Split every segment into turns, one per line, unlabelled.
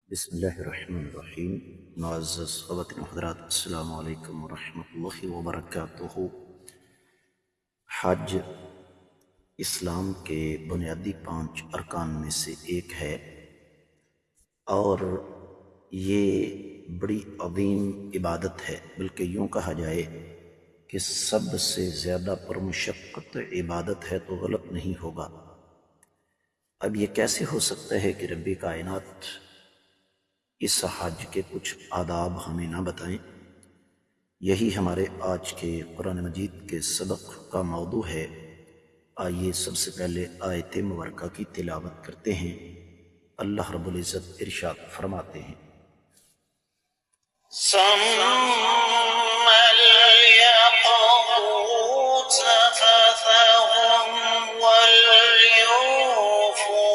بسم اللہ الرحمن الرحیم۔ معزز خواتین و حضرات، السلام علیکم ورحمۃ اللہ وبرکاتہ۔ حج اسلام کے بنیادی 5 ارکان میں سے ایک ہے، اور یہ بڑی عظیم عبادت ہے، بلکہ یوں کہا جائے کہ سب سے زیادہ پرمشقت عبادت ہے تو غلط نہیں ہوگا۔ اب یہ کیسے ہو سکتا ہے کہ رب کائنات اس حج کے کچھ آداب ہمیں نہ بتائیں؟ یہی ہمارے آج کے قرآن مجید کے سبق کا موضوع ہے۔ آئیے سب سے پہلے آیت مبارکہ کی تلاوت کرتے ہیں۔ اللہ رب العزت ارشاد فرماتے ہیں،
ثم ليقضوا تفثهم وليوفوا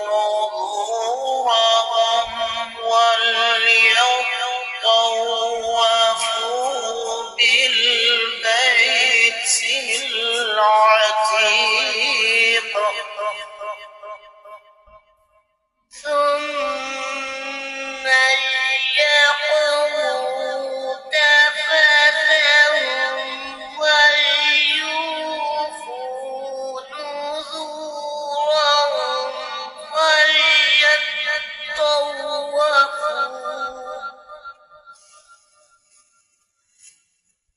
نذورهم وليطوفوا بالبيت العتيق ثم ليقضوا تفثهم وليوفوا نذورهم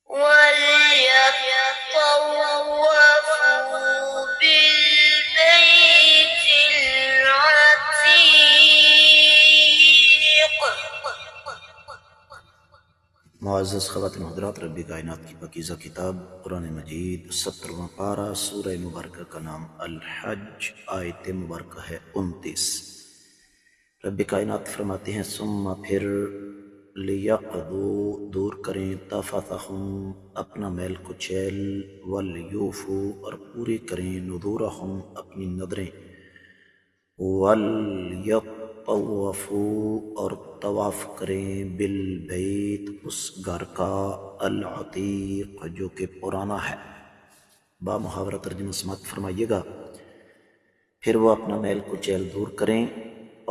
وليطوفوا بالبيت العتيق.
معزز خواتین و حضرات، رب کائنات کی پاکیزہ کتاب قرآن مجید 17واں پارہ سورہ مبارکہ کا نام الحج، آیت مبارکہ ہے 29۔ رب کائنات فرماتے ہیں، ثم پھر لیقضوا دور کریں تفثہم اپنا میل کچیل، ولیوفوا اور پوری کریں نذورہم اپنی نذریں، ولیطوفوا اور طواف کریں بالبیت اس گھر کا، العتیق جو کہ پرانا ہے۔ با محاورہ ترجمہ سماعت فرمائیے گا۔ پھر وہ اپنا میل کچیل دور کریں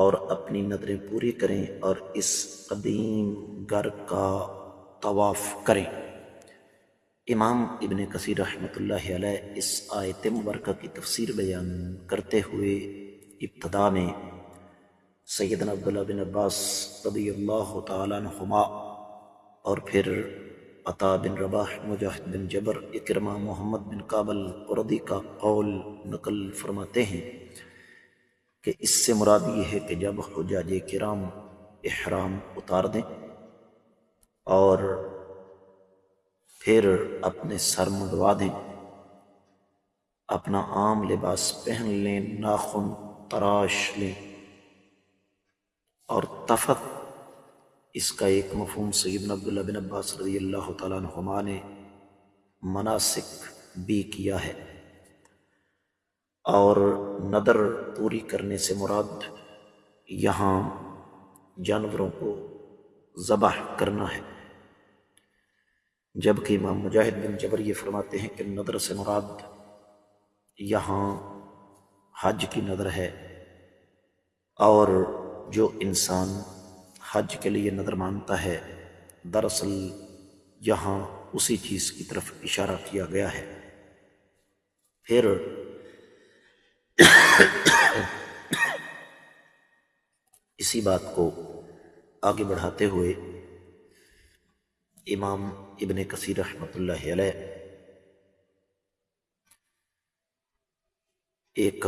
اور اپنی نظریں پوری کریں اور اس قدیم گھر کا طواف کریں۔ امام ابن کثیر رحمۃ اللہ علیہ اس آیت مبارکہ کی تفسیر بیان کرتے ہوئے ابتدا میں سیدنا عبداللہ بن عباس رضی اللہ تعالیٰ عنہما اور پھر عطا بن رباح، مجاہد بن جبر، اکرمہ، محمد بن کابل قردی کا قول نقل فرماتے ہیں کہ اس سے مراد یہ ہے کہ جب حجاج کرام احرام اتار دیں اور پھر اپنے سر منڈوا دیں، اپنا عام لباس پہن لیں، ناخن تراش لیں، اور تفت اس کا ایک مفہوم سیدنا عبداللہ بن عباس رضی اللہ تعالیٰ عنہما نے مناسک بھی کیا ہے، اور نظر پوری کرنے سے مراد یہاں جانوروں کو ذبح کرنا ہے، جبکہ امام مجاہد بن جبر یہ فرماتے ہیں کہ نظر سے مراد یہاں حج کی نظر ہے، اور جو انسان حج کے لیے نظر مانتا ہے دراصل یہاں اسی چیز کی طرف اشارہ کیا گیا ہے۔ پھر اسی بات کو آگے بڑھاتے ہوئے امام ابن کثیر رحمۃ اللہ علیہ ایک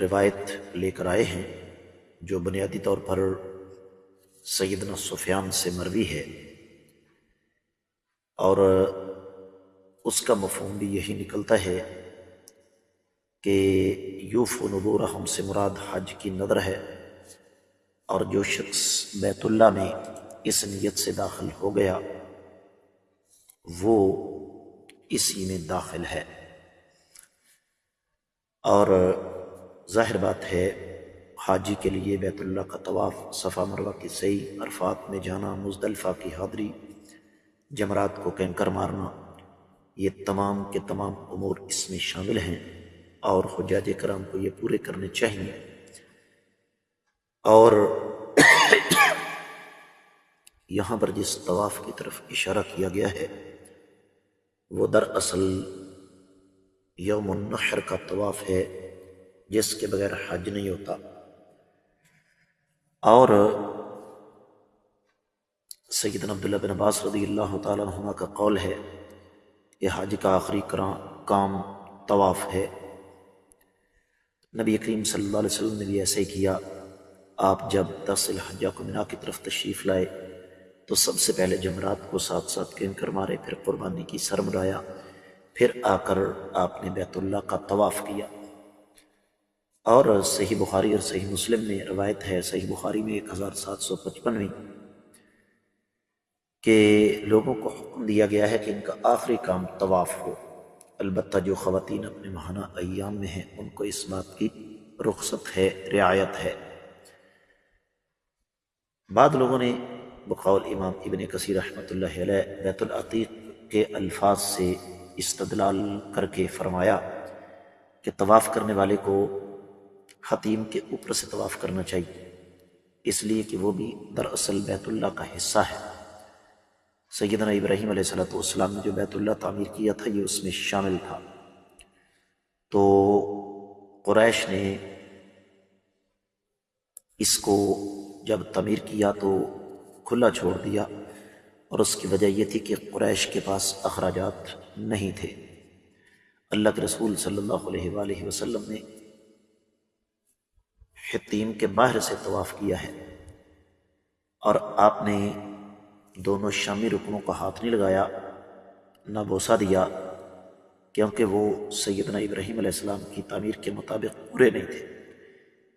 روایت لے کر آئے ہیں جو بنیادی طور پر سیدنا سفیان سے مروی ہے، اور اس کا مفہوم بھی یہی نکلتا ہے کہ یوفوا نذورہم سے مراد حج کی نذر ہے، اور جو شخص بیت اللہ میں اس نیت سے داخل ہو گیا وہ اسی میں داخل ہے۔ اور ظاہر بات ہے حاجی کے لیے بیت اللہ کا طواف، صفا مروہ کی سعی، عرفات میں جانا، مزدلفہ کی حاضری، جمرات کو کینکر مارنا، یہ تمام کے تمام امور اس میں شامل ہیں، اور حجاج کرام کو یہ پورے کرنے چاہیے۔ اور یہاں پر جس طواف کی طرف اشارہ کیا گیا ہے وہ دراصل یوم النحر کا طواف ہے، جس کے بغیر حج نہیں ہوتا۔ اور سیدنا عبداللہ بن عباس رضی اللہ تعالیٰ عنہما کا قول ہے کہ حج کا آخری کام طواف ہے۔ نبی کریم صلی اللہ علیہ وسلم نے بھی ایسے ہی کیا۔ آپ جب 10 ذی الحجہ کو مینا کی طرف تشریف لائے تو سب سے پہلے جمرات کو ساتھ ساتھ گن کر مارے، پھر قربانی کی سر مڑایا، پھر آ کر آپ نے بیت اللہ کا طواف کیا۔ اور صحیح بخاری اور صحیح مسلم میں روایت ہے، صحیح بخاری میں 1755 کہ لوگوں کو حکم دیا گیا ہے کہ ان کا آخری کام طواف ہو، البتہ جو خواتین اپنے ماہانہ ایام میں ہیں ان کو اس بات کی رخصت ہے، رعایت ہے۔ بعض لوگوں نے بقول امام ابن کثیر رحمۃ اللہ علیہ بیت العتیق کے الفاظ سے استدلال کر کے فرمایا کہ طواف کرنے والے کو حتیم کے اوپر سے طواف کرنا چاہیے، اس لیے کہ وہ بھی دراصل بیت اللہ کا حصہ ہے۔ سیدنا ابراہیم علیہ السلام نے جو بیت اللہ تعمیر کیا تھا یہ اس میں شامل تھا، تو قریش نے اس کو جب تعمیر کیا تو کھلا چھوڑ دیا، اور اس کی وجہ یہ تھی کہ قریش کے پاس اخراجات نہیں تھے۔ اللہ کے رسول صلی اللہ علیہ وآلہ وسلم نے حتیم کے باہر سے طواف کیا ہے، اور آپ نے دونوں شامی رکنوں کو ہاتھ نہیں لگایا، نہ بوسہ دیا، کیونکہ وہ سیدنا ابراہیم علیہ السلام کی تعمیر کے مطابق پورے نہیں تھے۔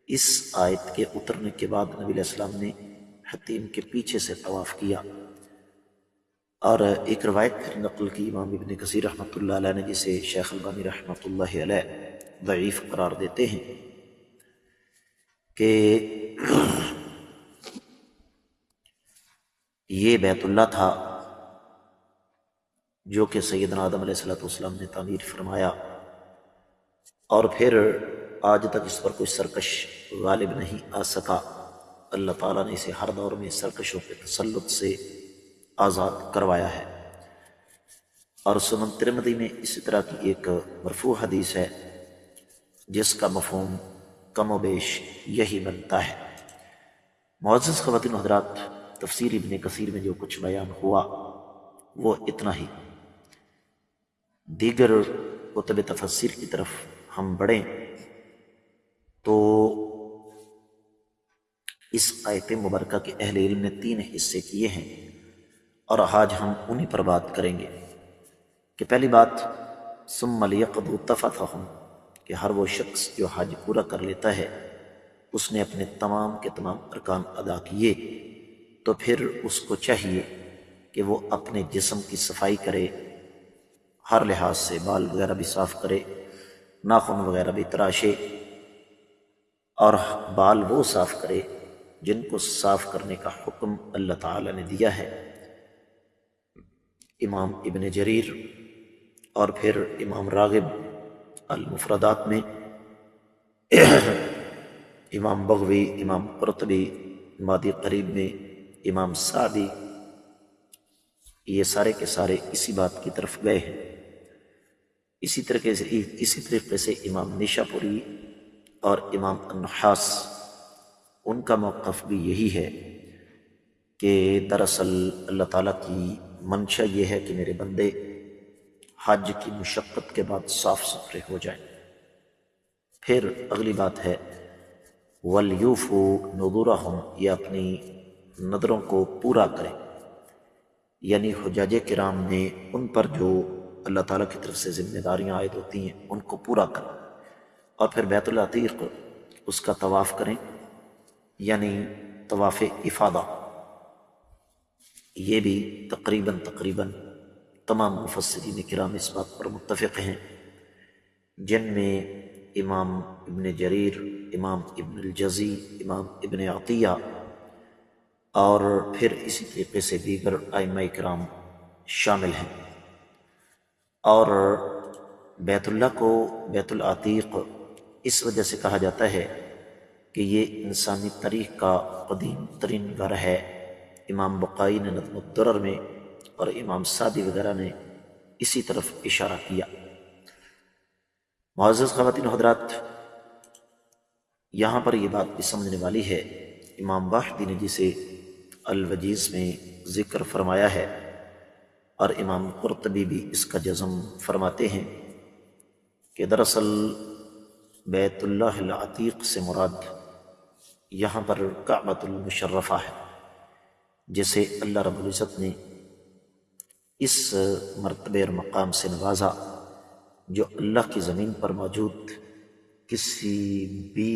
اس آیت کے اترنے کے بعد نبی علیہ السلام نے حتیم کے پیچھے سے طواف کیا۔ اور ایک روایت پھر نقل کی امام ابن کثیر رحمۃ اللہ علیہ نے، جسے شیخ البانی رحمۃ اللہ علیہ ضعیف قرار دیتے ہیں، کہ یہ بیت اللہ تھا جو کہ سیدنا آدم علیہ السلام نے تعمیر فرمایا، اور پھر آج تک اس پر کوئی سرکش غالب نہیں آ سکا۔ اللہ تعالیٰ نے اسے ہر دور میں سرکشوں کے تسلط سے آزاد کروایا ہے۔ اور سنن ترمذی میں اسی طرح کی ایک مرفوع حدیث ہے جس کا مفہوم کم و بیش یہی بنتا ہے۔ معزز خواتین و حضرات، تفسیر ابن کثیر میں جو کچھ بیان ہوا وہ اتنا ہی۔ دیگر کتب تفسیر کی طرف ہم بڑھیں تو اس آیت مبارکہ کے اہل علم نے 3 حصے کیے ہیں، اور آج ہم انہی پر بات کریں گے۔ کہ پہلی بات، ثم لیقضوا تفثهم، کہ ہر وہ شخص جو حج پورا کر لیتا ہے اس نے اپنے تمام کے تمام ارکان ادا کیے، تو پھر اس کو چاہیے کہ وہ اپنے جسم کی صفائی کرے، ہر لحاظ سے بال وغیرہ بھی صاف کرے، ناخن وغیرہ بھی تراشے، اور بال وہ صاف کرے جن کو صاف کرنے کا حکم اللہ تعالی نے دیا ہے۔ امام ابن جریر اور پھر امام راغب المفردات میں، امام بغوی، امام قرطبی مادی قریب میں، امام سعدی، یہ سارے کے سارے اسی بات کی طرف گئے ہیں۔ اسی طریقے سے امام نیشاپوری اور امام النحاس، ان کا موقف بھی یہی ہے کہ دراصل اللہ تعالیٰ کی منشا یہ ہے کہ میرے بندے حج کی مشقت کے بعد صاف ستھرے ہو جائیں۔ پھر اگلی بات ہے وَلْيُوفُوا نُذُورَهُمْ، یہ اپنی نظروں کو پورا کریں، یعنی حجاج کرام نے ان پر جو اللہ تعالیٰ کی طرف سے ذمہ داریاں عائد ہوتی ہیں ان کو پورا کریں، اور پھر بیت العتیق اس کا طواف کریں، یعنی طواف افاضہ۔ یہ بھی تقریباً تمام مفسرین کرام اس بات پر متفق ہیں، جن میں امام ابن جریر، امام ابن الجزی، امام ابن عطیہ، اور پھر اسی طریقے سے دیگر ائمہ کرام شامل ہیں۔ اور بیت اللہ کو بیت العتیق اس وجہ سے کہا جاتا ہے کہ یہ انسانی تاریخ کا قدیم ترین گھر ہے، امام بقائی نے نظم الدرر میں اور امام سعدی وغیرہ نے اسی طرف اشارہ کیا۔ معزز خواتین و حضرات، یہاں پر یہ بات بھی سمجھنے والی ہے، امام واحدی نے جسے الوجیز میں ذکر فرمایا ہے اور امام قرطبی بھی اس کا جزم فرماتے ہیں کہ دراصل بیت اللہ العتیق سے مراد یہاں پر کعبۃ المشرفہ ہے، جسے اللہ رب العزت نے اس مرتبے اور مقام سے نوازا جو اللہ کی زمین پر موجود کسی بھی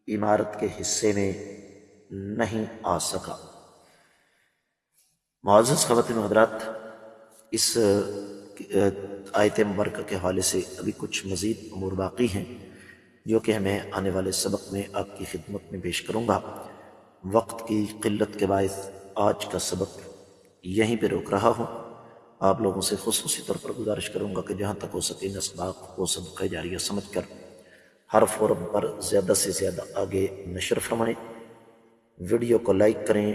عمارت کے حصے میں نہیں آ سکا۔ معزز خواتین و حضرات، اس آیت مبارکہ کے حوالے سے ابھی کچھ مزید امور باقی ہیں جو کہ میں آنے والے سبق میں آپ کی خدمت میں پیش کروں گا۔ وقت کی قلت کے باعث آج کا سبق یہیں پہ روک رہا ہوں۔ آپ لوگوں سے خصوصی طور پر گزارش کروں گا کہ جہاں تک ہو سکے ان اسباق کو صدقہ جاریہ سمجھ کر ہر فورم پر زیادہ سے زیادہ آگے نشر فرمائیں، ویڈیو کو لائک کریں،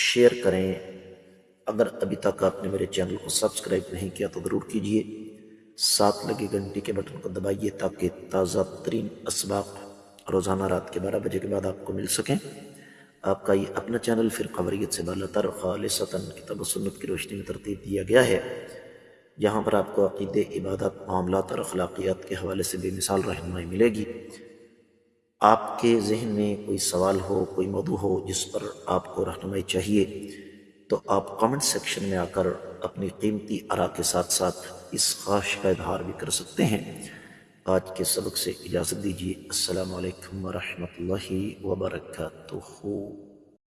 شیئر کریں۔ اگر ابھی تک آپ نے میرے چینل کو سبسکرائب نہیں کیا تو ضرور کیجئے، ساتھ لگے گھنٹی کے بٹن کو دبائیے تاکہ تازہ ترین اسباق روزانہ رات کے 12 بجے کے بعد آپ کو مل سکیں۔ آپ کا یہ اپنا چینل فرقہ واریت سے بالاتر خالصتاً کتاب و سنت کی روشنی میں ترتیب دیا گیا ہے، جہاں پر آپ کو عقیدے، عبادات، معاملات اور اخلاقیات کے حوالے سے بے مثال رہنمائی ملے گی۔ آپ کے ذہن میں کوئی سوال ہو، کوئی موضوع ہو جس پر آپ کو رہنمائی چاہیے تو آپ کمنٹ سیکشن میں آ کر اپنی قیمتی آراء کے ساتھ ساتھ اس خواہش کا اظہار بھی کر سکتے ہیں۔ آج کے سبق سے اجازت دیجیے۔ السلام علیکم ورحمۃ اللہ وبرکاتہ۔